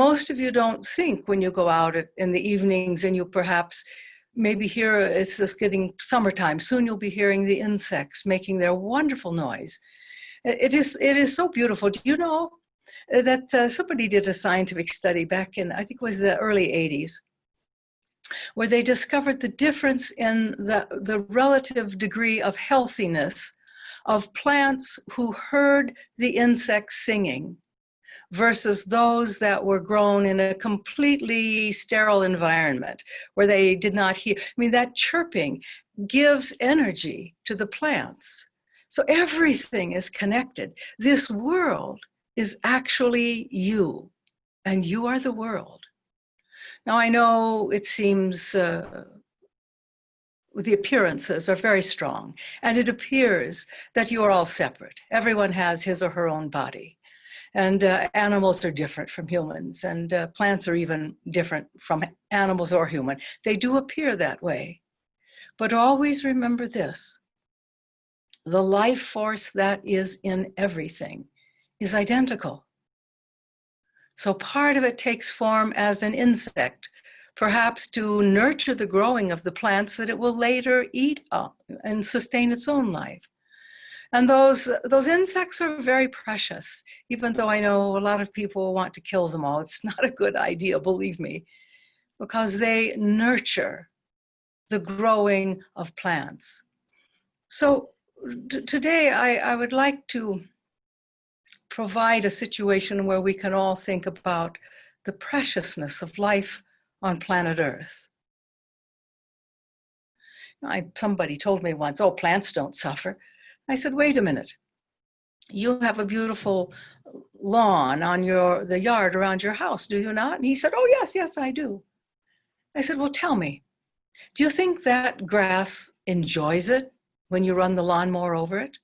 most of you don't think when you go out in the evenings and you perhaps maybe hear, it's just getting summertime, soon you'll be hearing the insects making their wonderful noise. It is so beautiful. Do you know that somebody did a scientific study back in, I think it was the early 80s, where they discovered the difference in the relative degree of healthiness of plants who heard the insects singing versus those that were grown in a completely sterile environment where they did not hear. I mean, that chirping gives energy to the plants. So everything is connected. This world is actually you, and you are the world. Now, I know it seems the appearances are very strong, and it appears that you are all separate. Everyone has his or her own body. And animals are different from humans, and plants are even different from animals or human. They do appear that way. But always remember this: the life force that is in everything is identical. So part of it takes form as an insect, perhaps to nurture the growing of the plants that it will later eat up and sustain its own life. And those insects are very precious, even though I know a lot of people want to kill them all. It's not a good idea, believe me, because they nurture the growing of plants. So today I would like to provide a situation where we can all think about the preciousness of life on planet Earth. Somebody told me once, oh, plants don't suffer. I said, wait a minute. You have a beautiful lawn on the yard around your house, do you not? And he said, oh, yes, I do. I said, well, tell me, do you think that grass enjoys it when you run the lawnmower over it?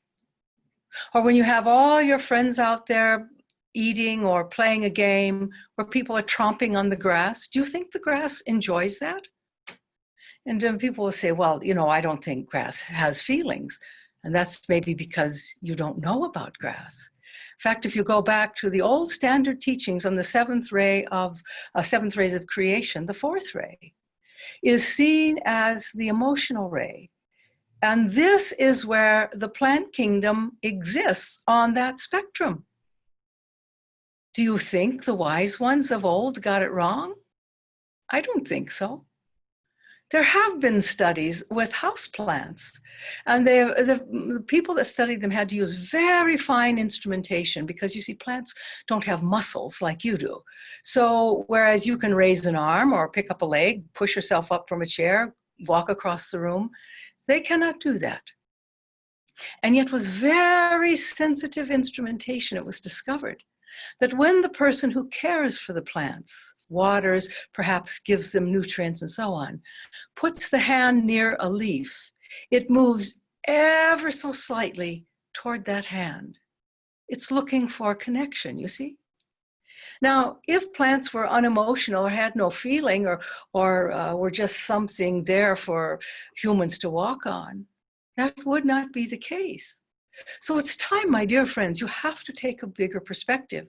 Or when you have all your friends out there eating or playing a game where people are tromping on the grass, do you think the grass enjoys that? And then people will say, well, I don't think grass has feelings. And that's maybe because you don't know about grass. In fact, if you go back to the old standard teachings on the seventh rays of creation, the fourth ray is seen as the emotional ray. And this is where the plant kingdom exists on that spectrum. Do you think the wise ones of old got it wrong? I don't think so. There have been studies with houseplants, and the people that studied them had to use very fine instrumentation because, you see, plants don't have muscles like you do. So whereas you can raise an arm or pick up a leg, push yourself up from a chair, walk across the room, they cannot do that. And yet with very sensitive instrumentation, it was discovered that when the person who cares for the plants, waters, perhaps gives them nutrients and so on, puts the hand near a leaf, it moves ever so slightly toward that hand. It's looking for connection, you see? Now, if plants were unemotional or had no feeling or were just something there for humans to walk on, that would not be the case. So it's time, my dear friends, you have to take a bigger perspective.